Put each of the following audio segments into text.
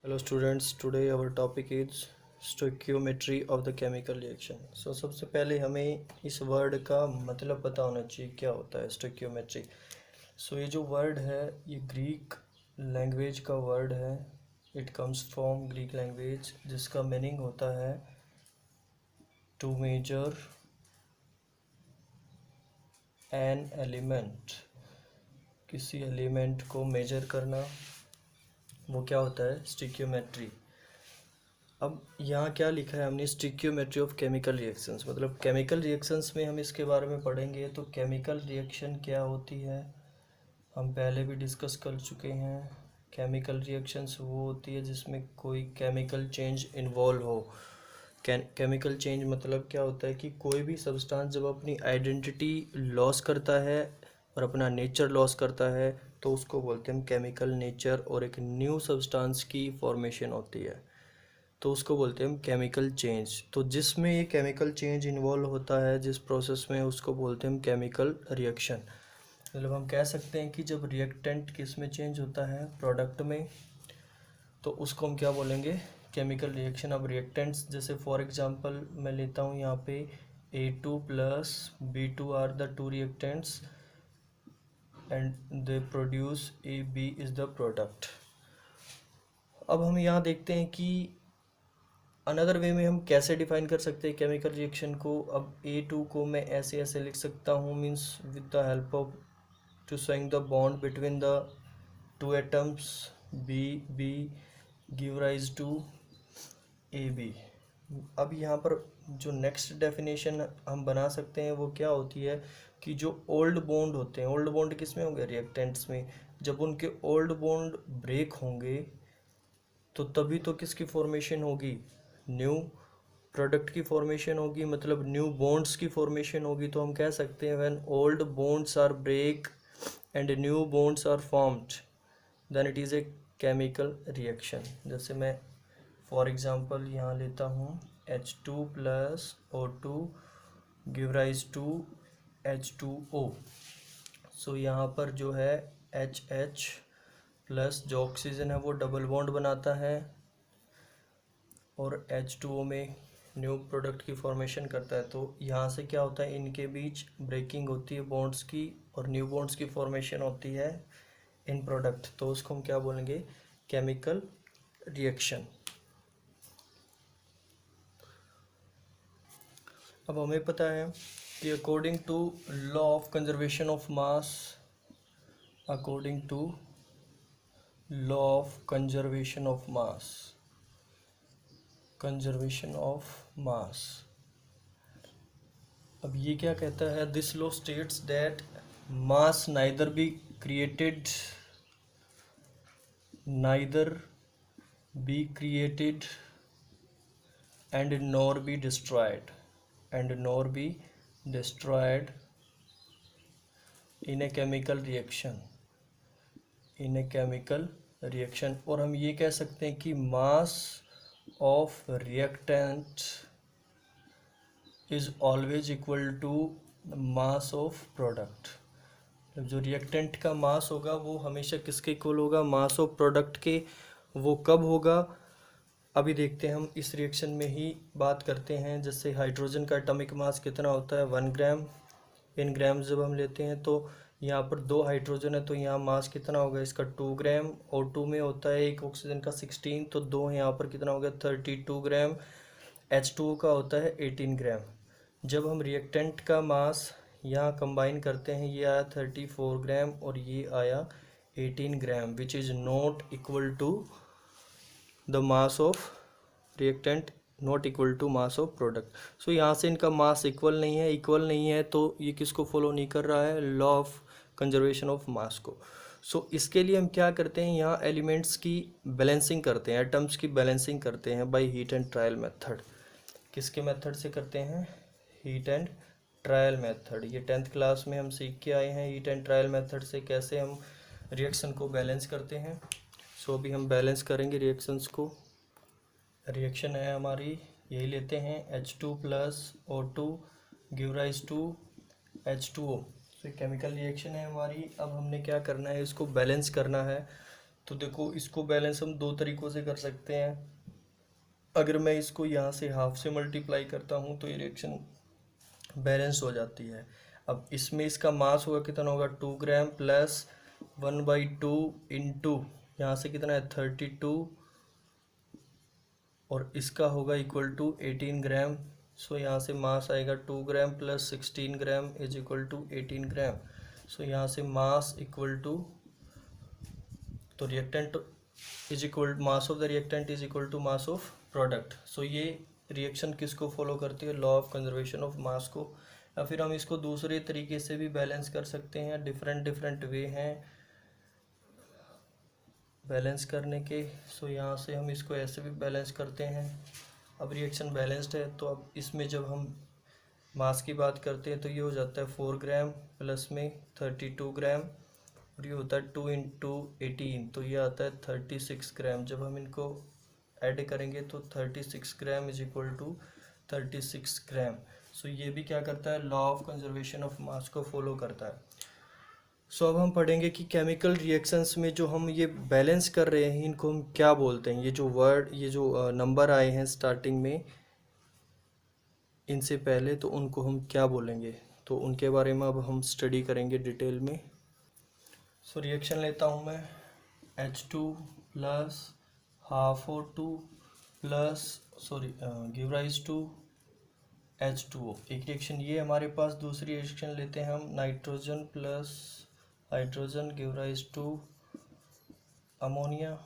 Hello students, today our topic is stoichiometry of the chemical reaction. So सबसे पहले हमें इस वर्ड का मतलब पता होना चाहिए क्या होता है stoichiometry. So ये जो वर्ड है ये ग्रीक लैंग्वेज का वर्ड है. It comes from Greek language जिसका मीनिंग होता है to measure an element. किसी एलिमेंट को मेजर करना वो क्या होता है stoichiometry. अब यहाँ क्या लिखा है हमने स्टिक्योमेट्री ऑफ केमिकल रिएक्शंस, मतलब केमिकल रिएक्शंस में हम इसके बारे में पढ़ेंगे. तो केमिकल रिएक्शन क्या होती है हम पहले भी डिस्कस कर चुके हैं. केमिकल रिएक्शंस वो होती है जिसमें कोई केमिकल चेंज इन्वॉल्व हो. केमिकल चेंज मतलब क्या होता है कि कोई भी सब्सटेंस जब अपनी आइडेंटिटी लॉस करता है और अपना नेचर लॉस करता है तो उसको बोलते हैं हम केमिकल नेचर, और एक न्यू सब्सटेंस की फॉर्मेशन होती है तो उसको बोलते हैं हम केमिकल चेंज. तो जिसमें ये केमिकल चेंज इन्वॉल्व होता है जिस प्रोसेस में उसको बोलते हैं हम केमिकल रिएक्शन. मतलब हम कह सकते हैं कि जब रिएक्टेंट किस में चेंज होता है प्रोडक्ट में तो उसको हम क्या बोलेंगे केमिकल रिएक्शन. अब रिएक्टेंट्स जैसे फॉर एग्जांपल मैं लेता हूँ यहाँ पे A2 plus B2 are the two reactants and they produce AB is the product. अब हम यहाँ देखते हैं कि अनदर वे में हम कैसे डिफाइन कर सकते हैं केमिकल रिएक्शन को. अब A2 को मैं ऐसे ऐसे लिख सकता हूँ, means with the help of to showing the bond between the two atoms B give rise to AB. अब यहाँ पर जो नेक्स्ट डेफिनेशन हम बना सकते हैं वो क्या होती है कि जो ओल्ड बॉन्ड होते हैं, ओल्ड बॉन्ड किस में होंगे रिएक्टेंट्स में, जब उनके ओल्ड बॉन्ड ब्रेक होंगे तो तभी तो किसकी फॉर्मेशन होगी न्यू प्रोडक्ट की फॉर्मेशन होगी, मतलब न्यू बॉन्ड्स की फॉर्मेशन होगी. तो हम कह सकते हैं when old bonds are break and new bonds are formed then it is a chemical reaction. जैसे मैं फॉर एग्जांपल यहाँ लेता हूँ H2 plus O2 give rise to H2O. So यहाँ पर जो है HH प्लस जो ऑक्सीजन है वो डबल बॉन्ड बनाता है और H2O में न्यू प्रोडक्ट की फॉर्मेशन करता है. तो यहाँ से क्या होता है इनके बीच ब्रेकिंग होती है बॉन्ड्स की और न्यू बॉन्ड्स की फॉर्मेशन होती है इन प्रोडक्ट. तो उसको हम क्या बोलेंगे केमिकल रिएक्शन. अब हमें पता है कि according to law of conservation of mass, according to law of conservation of mass, conservation of mass. अब ये क्या कहता है this law states that mass neither be created and nor be destroyed in a chemical reaction. और हम ये कह सकते हैं कि mass of reactant is always equal to mass of product. जो रिएक्टेंट का मास होगा वो हमेशा किसके इक्वल होगा मास ऑफ प्रोडक्ट के. वो कब होगा अभी देखते हैं हम इस रिएक्शन में ही बात करते हैं. जैसे हाइड्रोजन का एटॉमिक मास कितना होता है 1 ग्राम. इन ग्राम जब हम लेते हैं तो यहाँ पर 2 हाइड्रोजन है तो यहाँ मास कितना होगा इसका 2 ग्राम. और 2 में होता है एक ऑक्सीजन का 16 तो 2 यहाँ पर कितना हो गया 32 ग्राम. H2O का होता है 18 ग्राम. जब हम रिएक्टेंट का मास यहाँ कंबाइन करते हैं ये आया 34 ग्राम और ये आया 18 gram which is not equal to the mass of reactant, not equal to mass of product. So यहाँ से इनका मास इक्वल नहीं है तो ये किसको फॉलो नहीं कर रहा है law of conservation of mass को. सो इसके लिए हम क्या करते हैं यहाँ एलिमेंट्स की बैलेंसिंग करते हैं, एटम्स की बैलेंसिंग करते हैं by heat and trial method. किसके मेथड से करते हैं हीट एंड ट्रायल मेथड. ये 10th क्लास में हम सीख के आए हैं हीट एंड ट्रायल मेथड से कैसे हम रिएक्शन को बैलेंस करते हैं. सो अभी हम बैलेंस करेंगे रिएक्शंस को. रिएक्शन है हमारी यही लेते हैं H2 plus O2 give rise to H2O. तो केमिकल रिएक्शन है हमारी. अब हमने क्या करना है इसको बैलेंस करना है. तो देखो इसको बैलेंस हम दो तरीक़ों से कर सकते हैं। अगर मैं इसको यहाँ से हाफ से मल्टीप्लाई करता हूँ तो ये रिएक्शन बैलेंस हो जाती है। अब इसमें इसका मास होगा कितना होगा 2 ग्राम प्लस 1/2 इंटू यहाँ से कितना है 32 और इसका होगा इक्वल टू 18 ग्राम। सो यहाँ से मास आएगा 2 gram plus 16 gram is equal to 18 gram. So यहाँ से मास इक्वल टू, तो reactant is equal mass of the reactant is equal to mass of product. So ये रिएक्शन किसको follow करती है, law of conservation of mass को। या फिर हम इसको दूसरे तरीके से भी बैलेंस कर सकते हैं, डिफरेंट वे हैं बैलेंस करने के। सो यहाँ से हम इसको ऐसे भी बैलेंस करते हैं। अब रिएक्शन बैलेंस्ड है तो अब इसमें जब हम मास की बात करते हैं तो ये हो जाता है 4 ग्राम प्लस में 32 ग्राम और ये होता है 2 इंटू 18 तो ये आता है 36 ग्राम। जब हम इनको ऐड करेंगे तो 36 ग्राम इज इक्वल टू 36 ग्राम। सो ये भी क्या करता है, law of conservation of mass को फॉलो करता है। सो अब हम पढ़ेंगे कि केमिकल रिएक्शंस में जो हम ये बैलेंस कर रहे हैं इनको हम क्या बोलते हैं। ये जो वर्ड, ये जो नंबर आए हैं स्टार्टिंग में इनसे पहले, तो उनको हम क्या बोलेंगे, तो उनके बारे में अब हम स्टडी करेंगे डिटेल में। सो रिएक्शन लेता हूँ मैं H2 plus half O2 plus give rise to H2O। एक रिएक्शन ये हमारे पास। दूसरी रिएक्शन लेते हैं हम nitrogen plus hydrogen give rise to ammonia.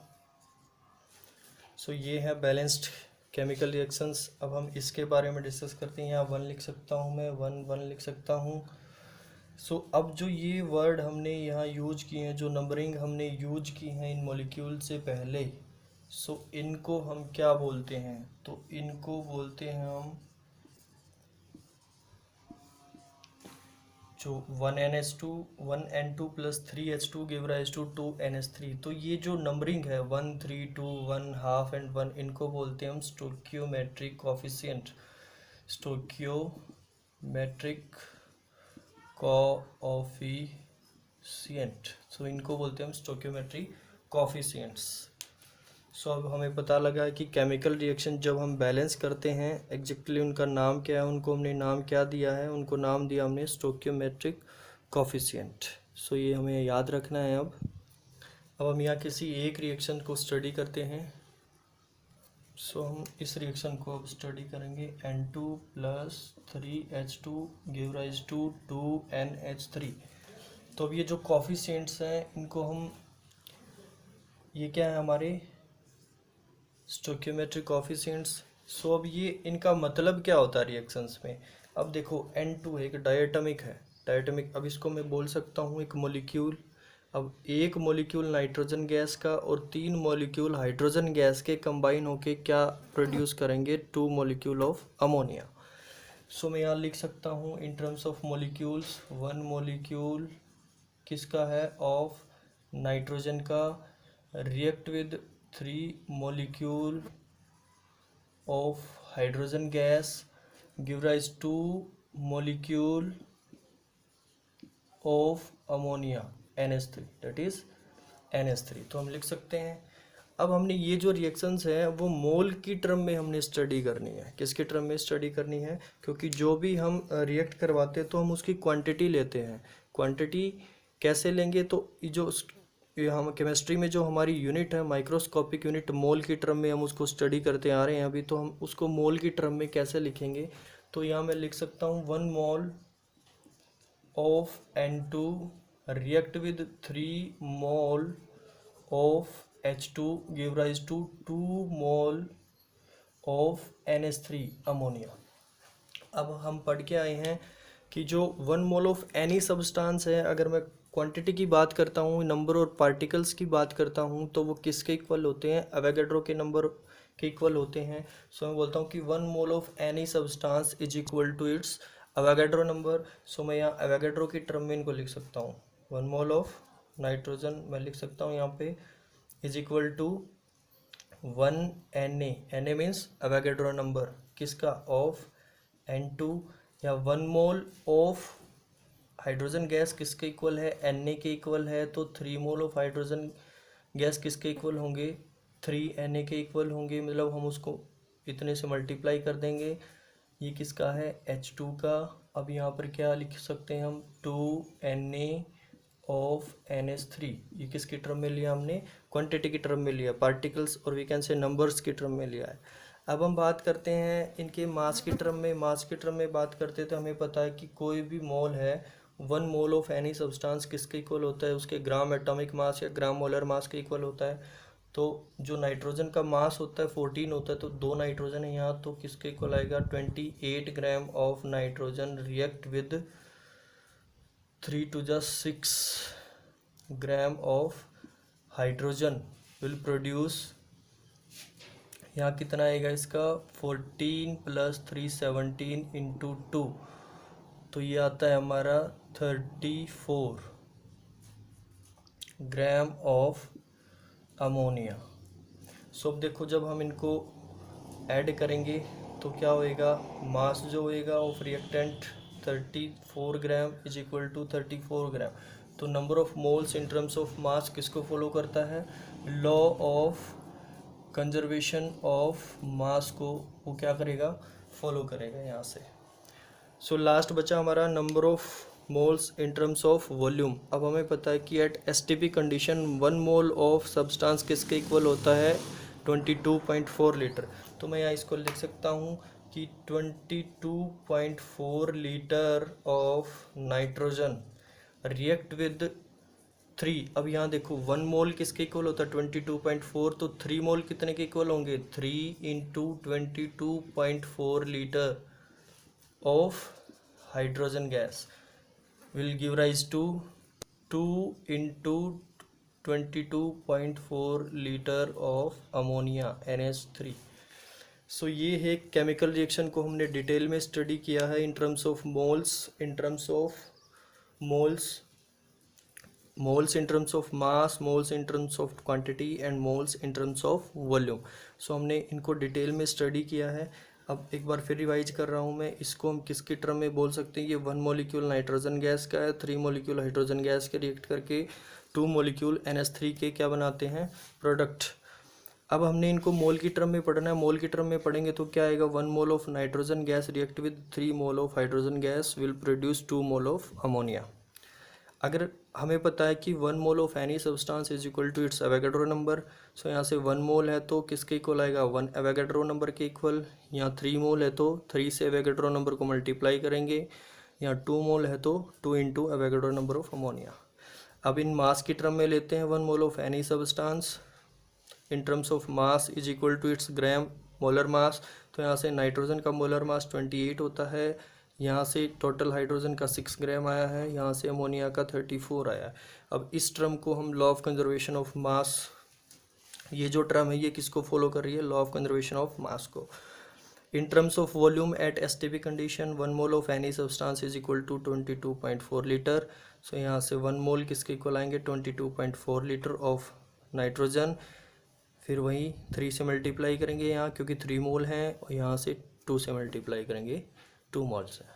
So ये है बैलेंस्ड केमिकल रिएक्शंस। अब हम इसके बारे में डिस्कस करते हैं। यहाँ 1 लिख सकता हूँ मैं, 1 लिख सकता हूँ। सो अब जो ये वर्ड हमने यहाँ यूज किए हैं, जो नंबरिंग हमने यूज की हैं इन मॉलिक्यूल से पहले, सो इनको हम क्या बोलते हैं, तो इनको बोलते हैं हम जो 1N2 plus 3H2 give rise to 2NH3। तो ये जो नंबरिंग है 1, 3, 2, 1, हाफ एंड 1, इनको बोलते हैं हम स्टोइकियोमेट्रिक कोफिशिएंट। स्टोइकियोमेट्रिक कोफिशिएंट, सो इनको बोलते हैं हम स्टोइकियोमेट्रिक कोफिशिएंट्स। सो अब हमें पता लगा कि केमिकल रिएक्शन जब हम बैलेंस करते हैं एग्जैक्टली उनका नाम क्या है, उनको हमने नाम क्या दिया है, उनको नाम दिया हमने स्टोइकियोमेट्रिक कोफिशिएंट। सो ये हमें याद रखना है। अब हम यहाँ किसी एक रिएक्शन को स्टडी करते हैं। सो हम इस रिएक्शन को अब स्टडी करेंगे। N2 plus 3H2 give rise to 2NH3। तो अब ये जो कोफिशिएंट्स हैं इनको हम, ये क्या है हमारे स्टोइकियोमेट्रिक कोफिशिएंट्स। सो अब ये इनका मतलब क्या होता है रिएक्शंस में। अब देखो N2 एक डायटोमिक है, डायटोमिक। अब इसको मैं बोल सकता हूँ एक मॉलिक्यूल। अब एक मॉलिक्यूल नाइट्रोजन गैस का और 3 मॉलिक्यूल हाइड्रोजन गैस के कंबाइन होके क्या प्रोड्यूस करेंगे, 2 मॉलिक्यूल ऑफ अमोनिया। सो मैं यहाँ लिख सकता हूँ इन टर्म्स ऑफ मॉलिक्यूल्स, 1 मॉलिक्यूल किसका है, ऑफ नाइट्रोजन का, react with 3 molecule of hydrogen gas give rise to molecule of ammonia NH3, that is NH3। तो हम लिख सकते हैं। अब हमने ये जो रिएक्शंस हैं वो मोल की टर्म में हमने स्टडी करनी है। किसके टर्म में स्टडी करनी है, क्योंकि जो भी हम रिएक्ट करवाते हैं तो हम उसकी क्वांटिटी लेते हैं। क्वांटिटी कैसे लेंगे, तो ये हम केमिस्ट्री में जो हमारी यूनिट है माइक्रोस्कोपिक यूनिट, मोल की टर्म में हम उसको स्टडी करते आ रहे हैं अभी। तो हम उसको मोल की टर्म में कैसे लिखेंगे, तो यहाँ मैं लिख सकता हूँ 1 mole of N2 react with 3 mole of H2 give rise to 2 mole of NH3 ammonia. अब हम पढ़ के आए हैं कि जो 1 मोल ऑफ एनी सब्सटेंस है, अगर मैं क्वांटिटी की बात करता हूँ, नंबर और पार्टिकल्स की बात करता हूँ, तो वो किसके इक्वल होते हैं, एवोगैड्रो के नंबर के इक्वल होते हैं। सो मैं बोलता हूँ कि 1 mole of any substance is equal to its Avogadro number. So मैं यहाँ एवोगैड्रो की टर्म में इनको लिख सकता हूँ। 1 मोल ऑफ नाइट्रोजन मैं लिख सकता हूँ यहाँ पे is equal to 1 Na, Na means Avogadro number किसका, ऑफ N2, या 1 मोल ऑफ हाइड्रोजन गैस किसके इक्वल है, Na के इक्वल है, तो 3 मोल ऑफ हाइड्रोजन गैस किसके इक्वल होंगे, 3Na के इक्वल होंगे, मतलब हम उसको इतने से मल्टीप्लाई कर देंगे। ये किसका है, H2 का। अब यहाँ पर क्या लिख सकते हैं हम, 2Na ऑफ NH3। ये किसकी टर्म में लिया हमने, क्वांटिटी की टर्म में लिया, पार्टिकल्स और वी कैन से नंबर्स की टर्म में लिया है। अब हम बात करते हैं इनके मास की टर्म में। मास की टर्म में बात करते हैं तो हमें पता है कि कोई भी मोल है, 1 मोल ऑफ एनी सब्सटेंस किसके इक्वल होता है, उसके ग्राम एटॉमिक मास या ग्राम मोलर मास के इक्वल होता है। तो जो नाइट्रोजन का मास होता है 14 होता है, तो 2 नाइट्रोजन है यहाँ, तो किसके इक्वल आएगा, 28 gram of nitrogen react with 3 to the 6 gram of hydrogen will produce, यहाँ कितना आएगा इसका, 14 + 3 17 × 2, तो ये आता है हमारा 34 ग्राम ऑफ अमोनिया। सो अब देखो जब हम इनको ऐड करेंगे तो क्या होएगा, मास जो होएगा of reactant 34 gram is equal to 34 gram. तो number of moles in terms of mass किसको फॉलो करता है, law of conservation of mass को वो क्या करेगा, फॉलो करेगा यहाँ से। सो लास्ट बचा हमारा number of moles in terms of volume. अब हमें पता है कि at STP condition 1 mole of substance किसके इक्वल होता है, 22.4 लीटर। तो मैं यहाँ इसको लिख सकता हूँ कि 22.4 litre of nitrogen react with 3। अब यहाँ देखो 1 मोल किसके इक्वल होता है, 22.4, तो 3 मोल कितने के इक्वल होंगे, 3 × 22.4 litre of hydrogen gas will give rise to 2 × 22.4 litre of ammonia NH3। So ये है केमिकल रिएक्शन को हमने डिटेल में स्टडी किया है in terms of moles, in terms of moles, moles in terms of mass, moles in terms of quantity and moles in terms of volume. So हमने इनको detail में स्टडी किया है। अब एक बार फिर रिवाइज कर रहा हूँ मैं, इसको हम किसकी टर्म में बोल सकते हैं, ये 1 मॉलिक्यूल नाइट्रोजन गैस का है, 3 मॉलिक्यूल हाइड्रोजन गैस के रिएक्ट करके 2 मॉलिक्यूल NH3 के क्या बनाते हैं, प्रोडक्ट। अब हमने इनको मोल की टर्म में पढ़ना है। मोल की टर्म में पढ़ेंगे तो क्या आएगा, 1 mole of nitrogen gas react with 3 mole of hydrogen gas will produce 2 mole of ammonia. अगर हमें पता है कि 1 mole of any substance is equal to its Avogadro number, so यहाँ से 1 मोल है तो किसके इक्वल आएगा, 1 एवोगैड्रो नंबर के इक्वल। यहाँ 3 मोल है तो 3 से एवोगैड्रो नंबर को मल्टीप्लाई करेंगे। यहाँ 2 मोल है तो 2 × एवोगैड्रो नंबर ऑफ अमोनिया। अब इन मास की टर्म में लेते हैं, 1 mole of any substance in terms of mass is equal to its gram molar mass. तो यहाँ से नाइट्रोजन का मोलर मास 28 होता है, यहाँ से टोटल हाइड्रोजन का 6 ग्राम आया है, यहाँ से अमोनिया का 34 आया है। अब इस टर्म को हम लॉ ऑफ कंजर्वेशन ऑफ मास, ये जो टर्म है ये किसको फॉलो कर रही है, law of conservation of mass को। In terms of volume at STP condition 1 mole of any substance is equal to 22.4 litre. So यहाँ से 1 मोल किसके इक्वल आएंगे, 22.4 लीटर ऑफ नाइट्रोजन। फिर वही 3 से मल्टीप्लाई करेंगे यहाँ, क्योंकि 3 मोल हैं, और यहाँ से 2 से मल्टीप्लाई करेंगे, 2 मोल्स है।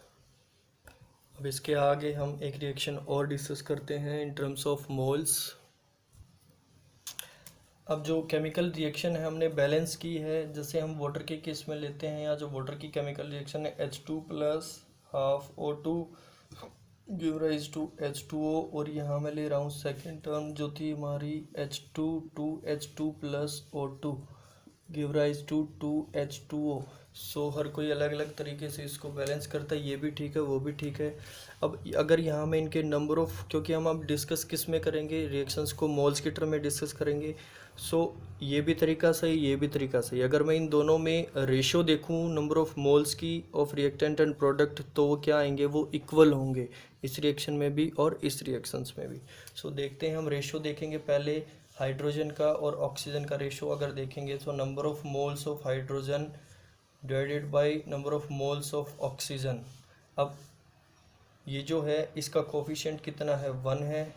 अब इसके आगे हम एक रिएक्शन और डिस्कस करते हैं इन टर्म्स ऑफ मोल्स। अब जो केमिकल रिएक्शन है हमने बैलेंस की है, जैसे हम वाटर के केस में लेते हैं, या जो वाटर की केमिकल रिएक्शन है H2 + ½ O2 give rise to H2O, और यहाँ मैं ले रहा हूँ सेकेंड टर्म जो थी हमारी H2 2H2 + O2 give rise to 2H2O। So हर कोई अलग अलग तरीके से इसको बैलेंस करता है, ये भी ठीक है वो भी ठीक है। अब अगर यहाँ में इनके नंबर ऑफ, क्योंकि हम अब डिस्कस किस में करेंगे, रिएक्शंस को मोल्स की टर्म में डिस्कस करेंगे, सो ये भी तरीका सही, ये भी तरीका सही। अगर मैं इन दोनों में रेशो देखूँ नंबर ऑफ मोल्स की ऑफ रिएक्टेंट एंड प्रोडक्ट, तो वो क्या आएंगे, वो इक्वल होंगे इस रिएक्शन में भी और इस रिएक्शंस में भी। सो देखते हैं, हम रेशो देखेंगे पहले हाइड्रोजन का और ऑक्सीजन का रेशो अगर देखेंगे तो number of moles of hydrogen divided by number of moles of oxygen. अब ये जो है इसका कोफिशिएंट कितना है, 1 है।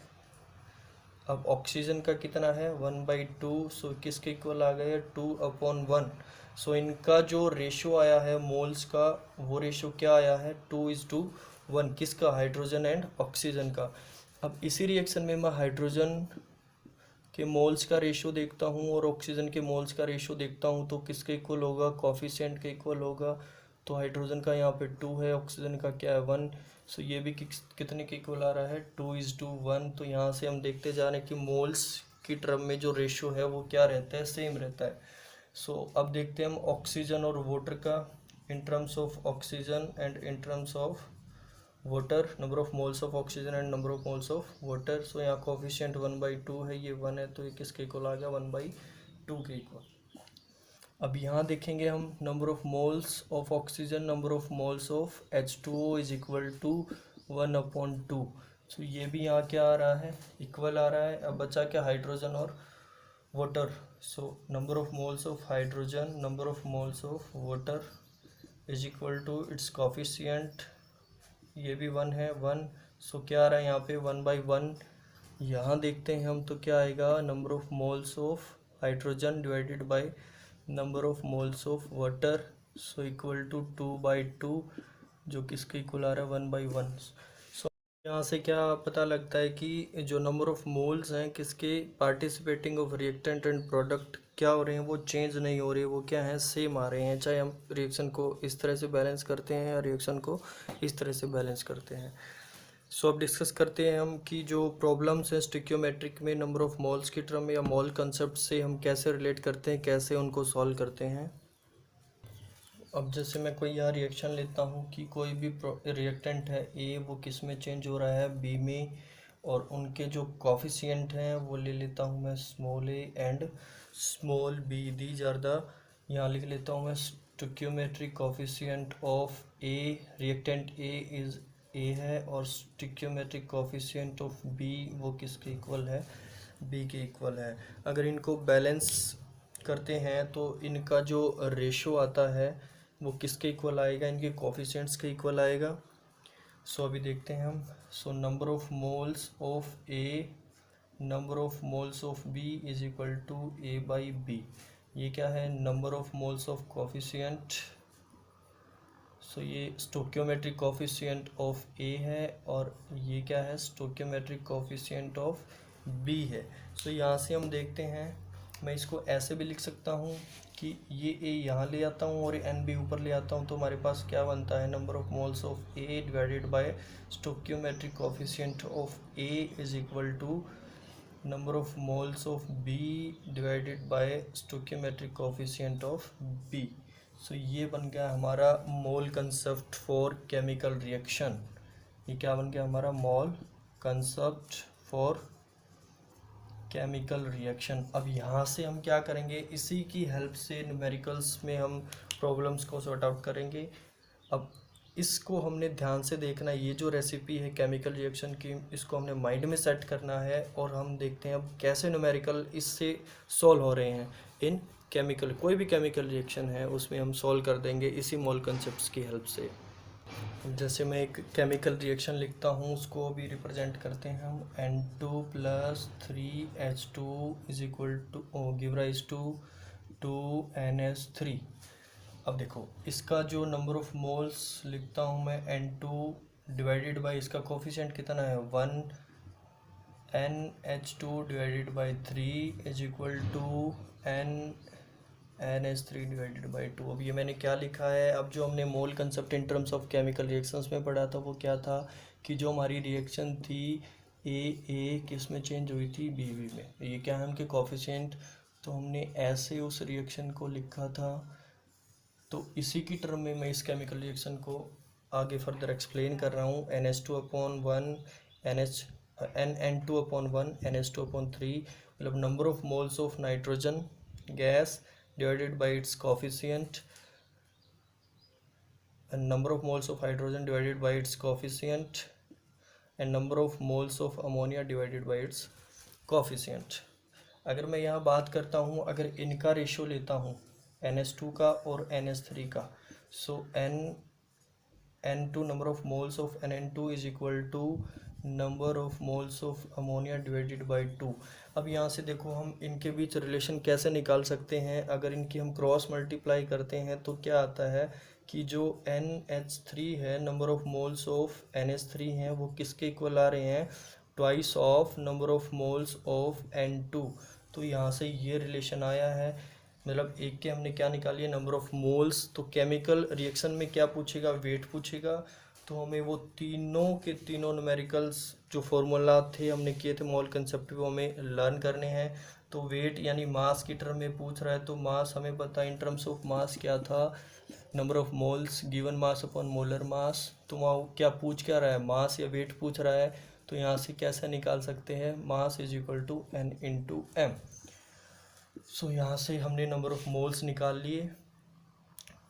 अब ऑक्सीजन का कितना है, 1/2। सो किसके इक्वल आ गया, 2/1। सो इनका जो रेशो आया है मोल्स का, वो रेशो क्या आया है, 2:1। किसका, हाइड्रोजन एंड ऑक्सीजन का। अब इसी रिएक्शन में मैं हाइड्रोजन कि मोल्स का रेशियो देखता हूँ और ऑक्सीजन के मोल्स का रेशियो देखता हूँ तो किसके इक्वल होगा, कॉफिशिएंट के इक्वल होगा। तो हाइड्रोजन का यहाँ पे 2 है, ऑक्सीजन का क्या है 1। सो ये भी कितने के इक्वल आ रहा है, 2:1। तो यहाँ से हम देखते जा रहे हैं कि मोल्स की टर्म में जो रेशियो है वो क्या रहता है, सेम रहता है। सो अब देखते हैं हम ऑक्सीजन और वाटर का, in terms of oxygen and in terms of water, number of moles of oxygen and number of moles of water. So यहाँ कोफिशिएंट 1/2 है, ये 1 है, तो ये किसके इक्वल आ गया, 1/2 के इक्वल। अब यहाँ देखेंगे हम number of moles of oxygen, number of moles of H2O is equal to 1/2। So ये भी यहाँ क्या आ रहा है, इक्वल आ रहा है। अब बचा क्या, हाइड्रोजन और water. So number of moles of hydrogen, number of moles of water is equal to its coefficient, ये भी 1 है, 1। सो क्या आ रहा है यहाँ पे, 1/1। यहाँ देखते हैं हम तो क्या आएगा, number of moles of hydrogen divided by number of moles of water, so equal to 2/2, जो किसके इक्वल आ रहा है, 1/1। सो यहाँ से क्या पता लगता है कि जो नंबर ऑफ मोल्स हैं किसके participating of reactant and product क्या हो रहे हैं, वो चेंज नहीं हो रही है, वो क्या है, सेम आ रहे हैं, चाहे हम रिएक्शन को इस तरह से बैलेंस करते हैं या रिएक्शन को इस तरह से बैलेंस करते हैं। सो अब डिस्कस करते हैं हम कि जो प्रॉब्लम्स हैं स्टिक्योमेट्रिक में नंबर ऑफ मोल्स की टर्म या मोल कंसेप्ट से हम कैसे रिलेट करते हैं, कैसे उनको सॉल्व करते हैं। अब जैसे मैं कोई यहाँ रिएक्शन लेता हूँ कि कोई भी रिएक्टेंट है ए, वो किस में चेंज हो रहा है, बी में, और उनके जो कॉफिशिएंट हैं वो ले लेता हूँ मैं small A and small B, these are the, यहाँ लिख लेता हूँ मैं stoichiometric coefficient of A, reactant A is A है, और स्टिक्योमेट्रिक कॉफिशिएंट ऑफ बी वो किसके इक्वल है, बी के इक्वल है। अगर इनको बैलेंस करते हैं तो इनका जो रेशो आता है वो किसके इक्वल आएगा, इनके कॉफिशिएंट्स के इक्वल आएगा। सो अभी देखते हैं हम। So number of moles of A, number of moles of B is equal to A/B। ये क्या है, number of moles of coefficient. So ये स्टोक्योमेट्रिक कॉफिशिएंट ऑफ ए है, और ये क्या है, स्टोक्योमेट्रिक कॉफिशिएंट ऑफ बी है। सो यहाँ से हम देखते हैं, मैं इसको ऐसे भी लिख सकता हूँ कि ये ए यहाँ ले आता हूँ और एन बी ऊपर ले आता हूँ, तो हमारे पास क्या बनता है, number of moles of A divided by stoichiometric coefficient of A is equal to number of moles of B divided by stoichiometric coefficient of B. So ये बन गया हमारा mole concept for chemical reaction. ये क्या बन गया हमारा, mole concept for chemical reaction. अब यहाँ से हम क्या करेंगे, इसी की हेल्प से न्यूमेरिकल्स में हम प्रॉब्लम्स को सॉर्ट आउट करेंगे। अब इसको हमने ध्यान से देखना है, ये जो रेसिपी है केमिकल रिएक्शन की, इसको हमने माइंड में सेट करना है, और हम देखते हैं अब कैसे न्यूमेरिकल इससे सॉल्व हो रहे हैं इन केमिकल, कोई भी केमिकल रिएक्शन है उसमें हम सॉल्व कर देंगे इसी मोल कंसेप्ट्स की हेल्प से। जैसे मैं एक केमिकल रिएक्शन लिखता हूँ, उसको भी रिप्रेजेंट करते हैं हम, N2 + 3H2 is equal to give rise to 2NH3। अब देखो इसका जो नंबर ऑफ मोल्स लिखता हूँ मैं, N2 डिवाइडेड बाय इसका कोफिशिएंट कितना है 1, NH2 divided by 3 is equal to NH3 divided by 2। अब ये मैंने क्या लिखा है, अब जो हमने मोल concept in terms of chemical reactions में पढ़ा था वो क्या था कि जो हमारी रिएक्शन थी ए किस में चेंज हुई थी, बी में। ये क्या है उनके कॉफिशिएंट, तो हमने ऐसे उस रिएक्शन को लिखा था। तो इसी की टर्म में मैं इस केमिकल रिएक्शन को आगे फर्दर एक्सप्लेन कर रहा हूँ। NH2/1 N2/1 NH2/3, मतलब number of moles of nitrogen gas divided by its coefficient, and number of moles of hydrogen divided by its coefficient, and number of moles of ammonia divided by its coefficient। अगर मैं यहाँ बात करता हूँ, अगर इनका ratio लेता हूँ NH2 का और NH3 का, so N2 number of moles of NN2 is equal to number of moles of ammonia divided by 2। अब यहाँ से देखो हम इनके बीच रिलेशन कैसे निकाल सकते हैं, अगर इनकी हम क्रॉस मल्टीप्लाई करते हैं तो क्या आता है कि जो NH3 है, number of moles of NH3 हैं वो किसके इक्वल आ रहे हैं, twice of number of moles of N2। तो यहाँ से ये रिलेशन आया है, मतलब एक के हमने क्या निकाली है, नंबर ऑफ मोल्स। तो केमिकल रिएक्शन में क्या पूछेगा, वेट पूछेगा। तो हमें वो तीनों के तीनों न्यूमेरिकल्स जो फॉर्मूला थे हमने किए थे मोल कंसेप्ट, वो हमें लर्न करने हैं। तो वेट यानी मास की टर्म में पूछ रहा है, तो मास हमें पता है इन टर्म्स ऑफ मास क्या था, number of moles given mass upon molar mass. तो वहाँ क्या पूछ क्या रहा है, मास या वेट पूछ रहा है। तो यहाँ से कैसे निकाल सकते हैं, mass is equal to N into M. So यहाँ से हमने नंबर ऑफ मोल्स निकाल लिए,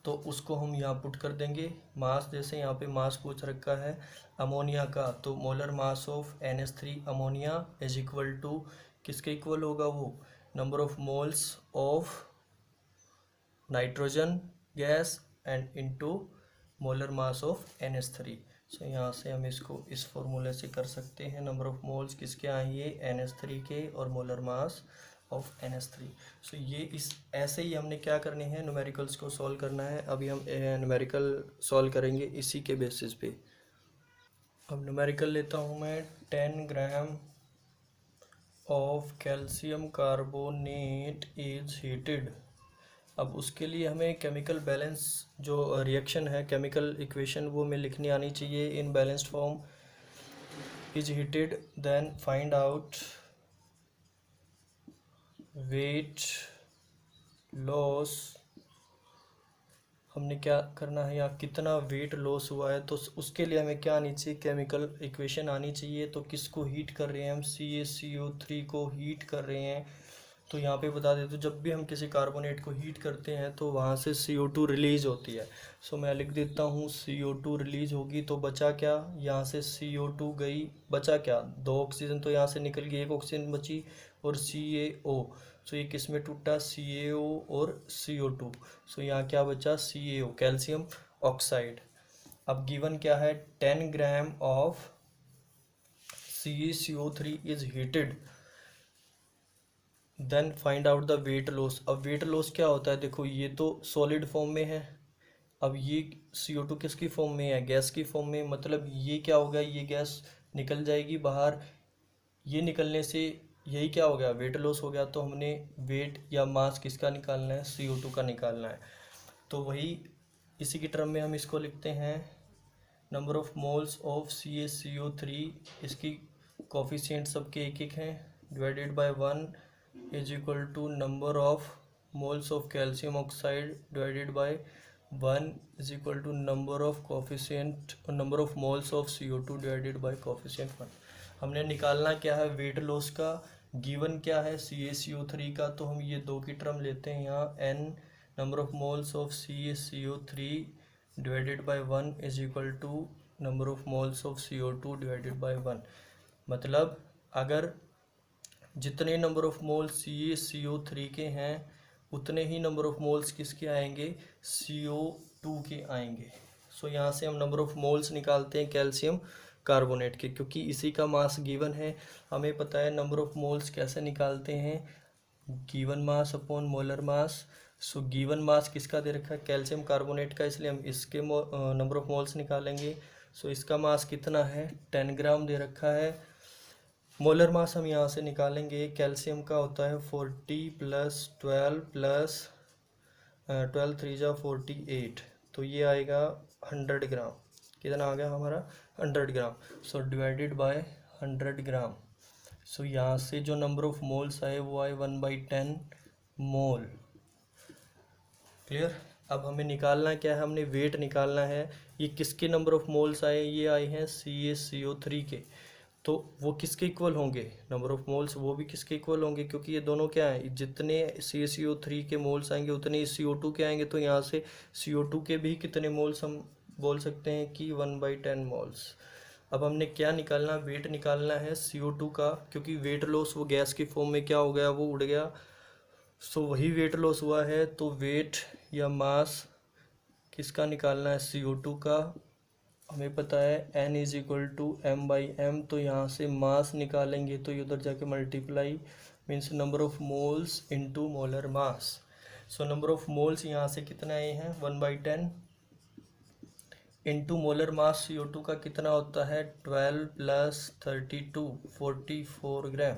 तो उसको हम यहाँ पुट कर देंगे। मास जैसे यहाँ पे मास पूछ रखा है अमोनिया का, तो molar mass of NH3 ammonia is equal to किसके इक्वल होगा, वो number of moles of nitrogen gas and into molar mass of NH3। So यहाँ से हम इसको इस फॉर्मूले से कर सकते हैं, नंबर ऑफ मोल्स किसके आएंगे, NH3 के, और molar mass of NH3। So ये इस ऐसे ही हमने क्या करने हैं, न्यूमेरिकल्स को सॉल्व करना है। अभी हम न्यूमेरिकल सॉल्व करेंगे इसी के बेसिस पे। अब न्यूमेरिकल लेता हूँ मैं, 10 gram of calcium carbonate is heated. अब उसके लिए हमें केमिकल बैलेंस जो रिएक्शन है, केमिकल इक्वेशन, वो हमें लिखनी आनी चाहिए in balanced form. Is heated, then find out weight loss. हमने क्या करना है, यहाँ कितना वेट लॉस हुआ है, तो उसके लिए हमें क्या आनी चाहिए, केमिकल इक्वेशन आनी चाहिए। तो किसको हीट कर रहे हैं हम, CaCO3 को हीट कर रहे हैं। तो यहाँ पे बता दें, तो जब भी हम किसी कार्बोनेट को हीट करते हैं तो वहाँ से CO2 रिलीज होती है। सो मैं लिख देता हूँ CO2 रिलीज होगी, तो बचा क्या, यहाँ से CO2 गई, बचा क्या, 2 ऑक्सीजन तो यहाँ से निकल गई, 1 ऑक्सीजन बची, और CaO। सो ये किस में टूटा, CaO और CO2। सो यहाँ क्या बचा, CaO कैल्शियम ऑक्साइड। अब गिवन क्या है, 10 gram of CaCO3 is heated, then find out the weight loss. अब वेट लॉस क्या होता है, देखो ये तो सॉलिड फॉर्म में है, अब ये CO2 किसकी फॉर्म में है, गैस की फॉर्म में। मतलब ये क्या हो गया, ये गैस निकल जाएगी बाहर, ये निकलने से यही क्या हो गया, वेट लॉस हो गया। तो हमने वेट या मास किसका निकालना है, CO2 का निकालना है। तो वही इसी की टर्म में हम इसको लिखते हैं, number of moles of CaCO3, इसकी कोफिशिएंट सबके एक एक हैं, divided by 1 is equal to number of moles of calcium oxide divided by 1 is equal to number of coefficient, number of moles of CO2 divided by coefficient 1। हमने निकालना क्या है, weight loss का। गिवन क्या है, CaCO3 का, तो हम ये दो की टर्म लेते हैं यहाँ, N number of moles of CaCO3 divided by 1 is equal to number of moles of CO2 divided by 1। मतलब अगर जितने नंबर ऑफ मोल्स CaCO3 के हैं, उतने ही नंबर ऑफ मोल्स किसके आएंगे, CO2 के आएंगे। सो यहाँ से हम नंबर ऑफ मोल्स निकालते हैं कैल्शियम कार्बोनेट के, क्योंकि इसी का मास गिवन है। हमें पता है नंबर ऑफ मोल्स कैसे निकालते हैं, गिवन मास अपॉन मोलर मास। सो गिवन मास किसका दे रखा है, कैल्शियम कार्बोनेट का, इसलिए हम इसके नंबर ऑफ मोल्स निकालेंगे। सो इसका मास कितना है, 10 ग्राम दे रखा है। मोलर मास हम यहाँ से निकालेंगे, कैल्शियम का होता है 40 प्लस 12 प्लस 12 3 जा 48, तो ये आएगा 100 ग्राम। कितना आ गया हमारा, 100 ग्राम। So divided by 100 gram. So यहाँ से जो नंबर ऑफ मोल्स आए वो आए 1/10 मोल। क्लियर। अब हमें निकालना क्या है, हमने वेट निकालना है। ये किसके नंबर ऑफ मोल्स आए, ये आए हैं CaCO3 के। तो वो किसके इक्वल होंगे, नंबर ऑफ मोल्स वो भी किसके इक्वल होंगे, क्योंकि ये दोनों क्या है, जितने CaCO3 के मोल्स आएंगे उतने ही CO2 के आएंगे। तो यहाँ से CO2 के भी कितने मोल्स हम बोल सकते हैं कि 1/10 मोल्स। अब हमने क्या निकालना, वेट निकालना है CO2 का, क्योंकि वेट लॉस वो गैस की फॉर्म में क्या हो गया, वो उड़ गया। सो वही वेट लॉस हुआ है, तो वेट या मास किसका निकालना है, CO2 का। हमें पता है N is equal to M/M, तो यहाँ से मास निकालेंगे तो ये उधर जाके multiply means number of moles into molar mass. So number of moles यहाँ से कितने आए हैं, 1/10 इनटू मोलर मास CO2 का कितना होता है 12 + 32 44 ग्राम।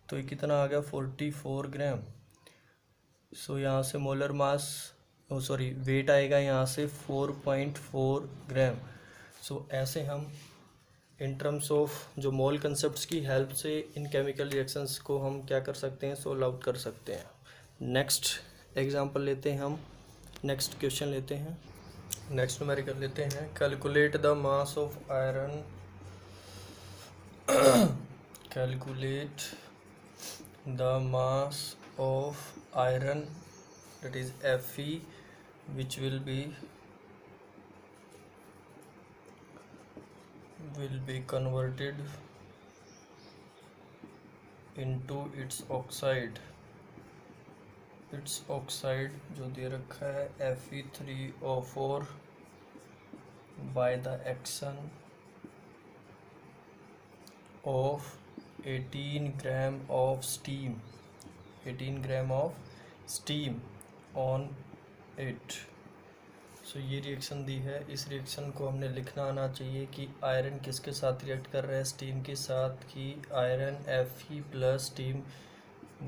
तो ये कितना आ गया 44 ग्राम। सो यहाँ से मोलर मास सॉरी वेट आएगा यहाँ से 4.4 ग्राम। सो ऐसे हम इन टर्म्स ऑफ जो मोल कंसेप्ट की हेल्प से इन केमिकल रिएक्शंस को हम क्या कर सकते हैं, सोल्व आउट कर सकते हैं। नेक्स्ट एग्जांपल लेते हैं हम, नेक्स्ट क्वेश्चन लेते हैं, नेक्स्ट न्यूमेरिकल लेते हैं। Calculate the mass of iron, calculate the mass of iron that is Fe which will be converted into its oxide जो दे रखा है Fe3O4 by the action of 18 gram of steam on it। सो ये reaction दी है। इस reaction को हमने लिखना आना चाहिए कि आयरन किसके साथ रिएक्ट कर रहा है, स्टीम के साथ, कि iron Fe plus steam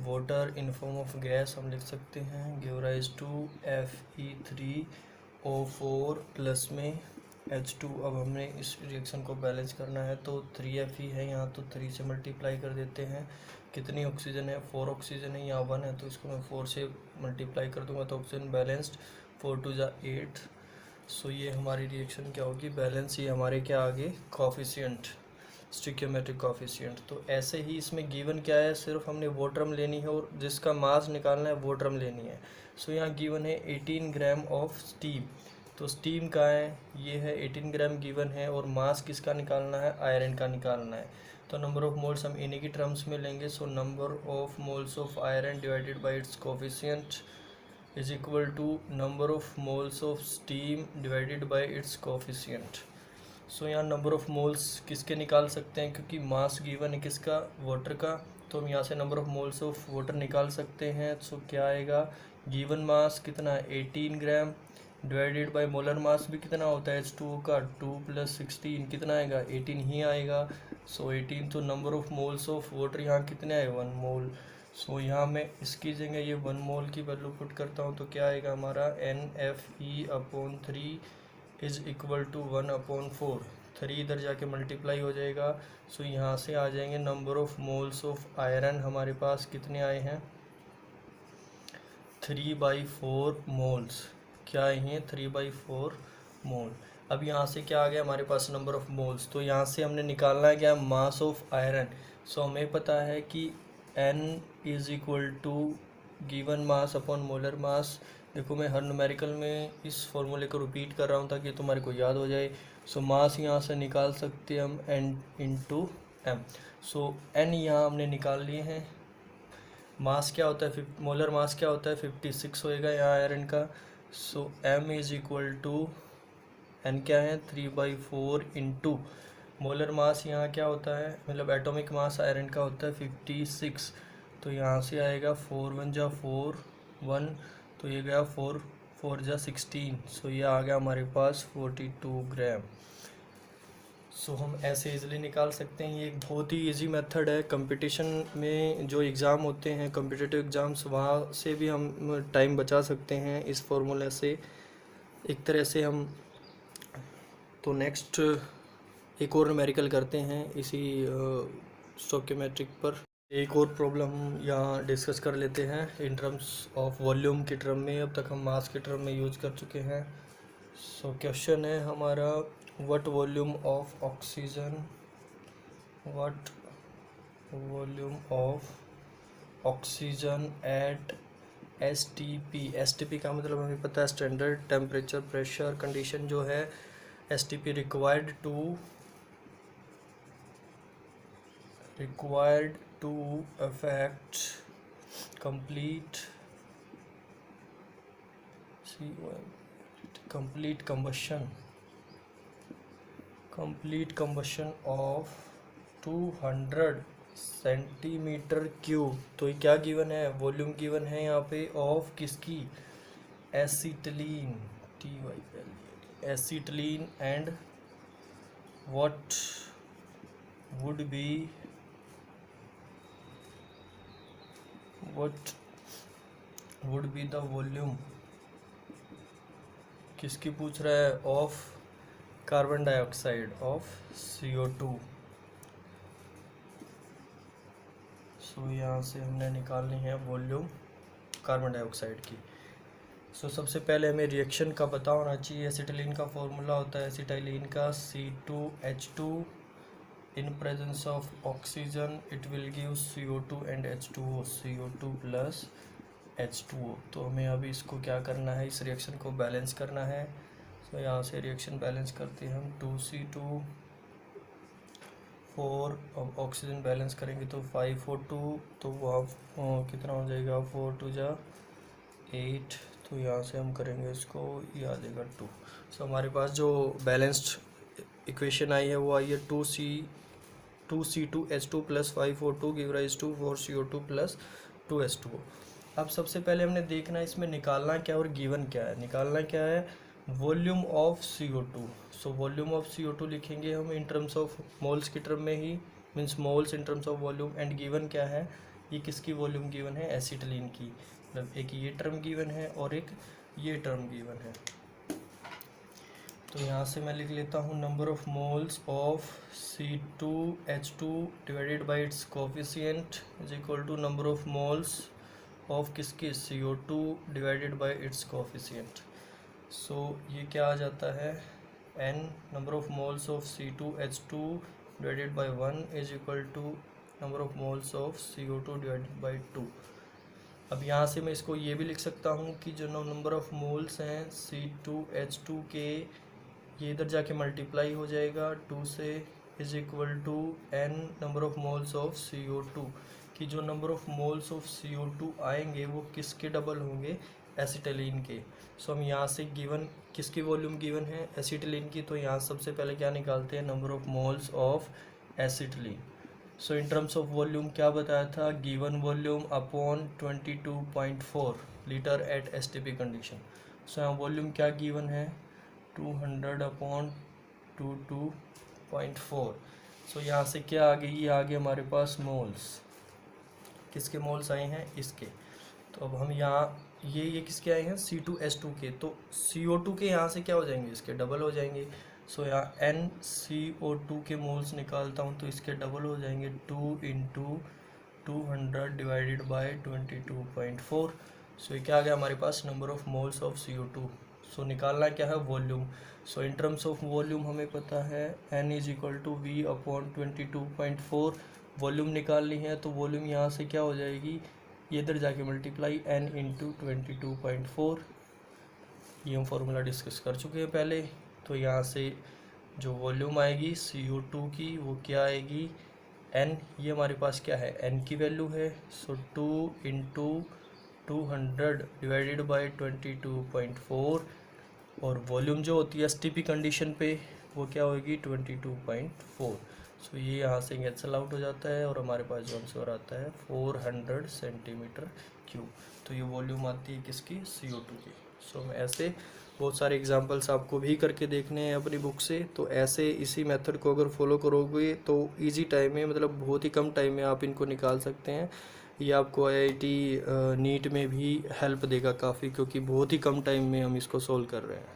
water in form of gas हम लिख सकते हैं give rise to Fe3O4 plus में H2। अब हमने इस रिएक्शन को बैलेंस करना है तो 3Fe है यहाँ, तो 3 से मल्टीप्लाई कर देते हैं। कितनी ऑक्सीजन है 4 ऑक्सीजन है, यहाँ 1 है तो इसको मैं 4 से मल्टीप्लाई कर दूंगा तो ऑक्सीजन बैलेंस्ड 4 × 2 = 8। सो ये हमारी रिएक्शन क्या होगी, बैलेंस। ये हमारे क्या आगे कॉफिशिएंट, स्टिकियोमेट्रिक कॉफिशिएंट। तो ऐसे ही इसमें गिवन क्या है, सिर्फ हमने वो टर्म लेनी है और जिसका मास निकालना है वो टर्म लेनी है। सो यहाँ गिवन है 18 ग्राम ऑफ स्टीम। तो स्टीम का है, ये है 18 ग्राम गिवन है, और मास किसका निकालना है, आयरन का निकालना है। तो नंबर ऑफ मोल्स हम इन्हीं की टर्म्स में लेंगे। So number of moles of iron divided by its coefficient is equal to number of moles of steam divided by its coefficient. So यहाँ नंबर ऑफ मोल्स किसके निकाल सकते हैं, क्योंकि मास गिवन है किसका, वाटर का। तो हम यहाँ से number of moles of water निकाल सकते हैं। सो क्या आएगा, गिवन मास कितना है 18 gram divided by molar mass भी कितना होता है H2O का 2 + 16 कितना आएगा 18 ही आएगा। सो 18 तो number of moles of water यहाँ कितने आए 1 मोल। सो यहाँ मैं इसकी जगह ये 1 मोल की वैल्यू पुट करता हूँ तो क्या आएगा हमारा NFE/3 इज इक्वल टू 1/4। 3 इधर जाके मल्टीप्लाई हो जाएगा। सो यहाँ से आ जाएंगे number of moles of iron हमारे पास कितने आए हैं 3/4 मोल्स। क्या आए हैं 3/4 मोल। अब यहाँ से क्या आ गया हमारे पास नंबर ऑफ मोल्स। तो यहाँ से हमने निकालना है क्या, मास ऑफ आयरन। सो हमें पता है कि N is equal to given mass upon molar mass. देखो मैं हर न्यूमेरिकल में इस फॉर्मूले को रिपीट कर रहा हूँ ताकि तुम्हारे को याद हो जाए। सो मास यहाँ से निकाल सकते हैं हम N × M। सो N यहाँ हमने निकाल लिए हैं। मास क्या होता है, मोलर मास क्या होता है 56 होएगा यहाँ आयरन का। So M is equal to N क्या है 3/4 इंटू मोलर मास यहाँ क्या होता है, मतलब एटॉमिक मास आयरन का होता है 56। तो यहाँ से आएगा 4 × 1 = 4 1, तो ये गया 4 4 × 16। सो ये आ गया हमारे पास 42 ग्राम। सो हम ऐसे इजीली निकाल सकते हैं। ये एक बहुत ही इजी मेथड है। कंपटीशन में जो एग्ज़ाम होते हैं कॉम्पिटिटिव एग्ज़ाम्स, वहाँ से भी हम टाइम बचा सकते हैं इस फॉर्मूले से एक तरह से हम। तो नेक्स्ट एक और न्यूमेरिकल करते हैं इसी स्टोइकियोमेट्रिक पर। एक और प्रॉब्लम यहाँ डिस्कस कर लेते हैं इन टर्म्स ऑफ वॉल्यूम के टर्म में। अब तक हम मास के टर्म में यूज कर चुके हैं। सो क्वेश्चन है हमारा, what volume of oxygen, what volume of oxygen at STP। STP का मतलब हमें पता है स्टैंडर्ड टेम्परेचर प्रेशर कंडीशन जो है। STP required to affect complete combustion of 200 cm3। तो ये क्या गिवन है, वॉल्यूम गिवन है यहाँ पे ऑफ किसकी, acetylene TYL। acetylene and what would be the volume, किसकी पूछ रहा है, of carbon dioxide of CO2। सो यहाँ से हमने निकालनी है वॉल्यूम कार्बन डाइऑक्साइड की। सो सबसे पहले हमें रिएक्शन का पता होना चाहिए। एसिटिलीन का फॉर्मूला होता है एसिटाइलिन का C2H2 in presence of oxygen it will give CO2 and H2O, CO2 plus H2O। तो हमें अभी इसको क्या करना है, इस रिएक्शन को बैलेंस करना है। तो यहाँ से रिएक्शन बैलेंस करते हैं हम 2C2 4, अब ऑक्सीजन बैलेंस करेंगे तो 5O2, तो वहाँ कितना हो जाएगा, 4 2 जा 8। तो यहाँ से हम करेंगे इसको, ये आ जाएगा 2। सो हमारे पास जो बैलेंस्ड इक्वेशन आई है वो आई है 2C2H2 plus 5O2 give rise to 4CO2 plus 2H2O। अब सबसे पहले हमने देखना है इसमें निकालना क्या और गिवन क्या है। निकालना क्या है, volume of CO2। So volume of CO2 लिखेंगे हम इन टर्म्स ऑफ मोल्स की टर्म में ही, means moles in terms of volume. And given क्या है, ये किसकी वॉल्यूम गिवन है, एसिटिलीन की। मतलब एक ये टर्म गिवन है और एक ये टर्म गिवन है। तो यहाँ से मैं लिख लेता हूँ number of moles of C2H2 divided by its coefficient is equal to number of moles of किसके, CO2 divided by its coefficient. So ये क्या आ जाता है, n number of moles of C2H2 divided by 1 is equal to number of moles of CO2 divided by 2। अब यहाँ से मैं इसको ये भी लिख सकता हूँ कि जो नंबर ऑफ मोल्स हैं C2H2 के, ये इधर जाके मल्टीप्लाई हो जाएगा 2 से, is equal to n number of moles of CO2 कि जो number of moles of CO2 आएंगे वो किसके डबल होंगे, एसिटिलीन के। सो हम यहाँ से गिवन किसकी वॉल्यूम गिवन है, एसिटिलीन की। तो यहाँ सबसे पहले क्या निकालते हैं, number of moles of acetylene. So in terms of volume क्या बताया था, given volume upon 22.4 litre at STP condition. So यहाँ वॉल्यूम क्या गिवन है, 200 अपॉन 22.4। सो यहाँ से क्या आ गई, ये आ गए हमारे पास मोल्स, किसके मोल्स आए हैं, इसके। तो अब हम यहाँ ये किसके आए हैं, C2H2 के। तो CO2 के यहाँ से क्या हो जाएंगे, इसके डबल हो जाएंगे। सो यहाँ NCO2 के मोल्स निकालता हूँ तो इसके डबल हो जाएंगे 2 × 200 डिवाइडेड बाई 22.4। सो ये क्या आ गया हमारे पास, number of moles of CO2। So निकालना क्या है, volume. So in terms of volume हमें पता है N is equal to V upon 22.4। Volume निकालनी है तो वॉल्यूम यहाँ से क्या हो जाएगी, ये इधर जाके मल्टीप्लाई N × 22.4। ये हम फॉर्मूला डिस्कस कर चुके हैं पहले। तो यहाँ से जो वॉल्यूम आएगी CO2 की वो क्या आएगी, N, ये हमारे पास क्या है, N की वैल्यू है। सो 2 × 200 डिवाइडेड बाई 22.4 और वॉल्यूम जो होती है STP कंडीशन पे वो क्या होगी, 22.4। सो ये यहाँ से कैंसल आउट हो जाता है और हमारे पास जो आंसर आता है 400 सेंटीमीटर क्यूब। तो ये वॉल्यूम आती है किसकी, CO2 की। सो ऐसे बहुत सारे एग्जांपल्स आपको भी करके देखने हैं अपनी बुक से। तो ऐसे इसी मेथड को अगर फॉलो करोगे तो इजी टाइम में, मतलब बहुत ही कम टाइम में आप इनको निकाल सकते हैं। ये आपको IIT नीट में भी हेल्प देगा काफ़ी, क्योंकि बहुत ही कम टाइम में हम इसको सोल्व कर रहे हैं।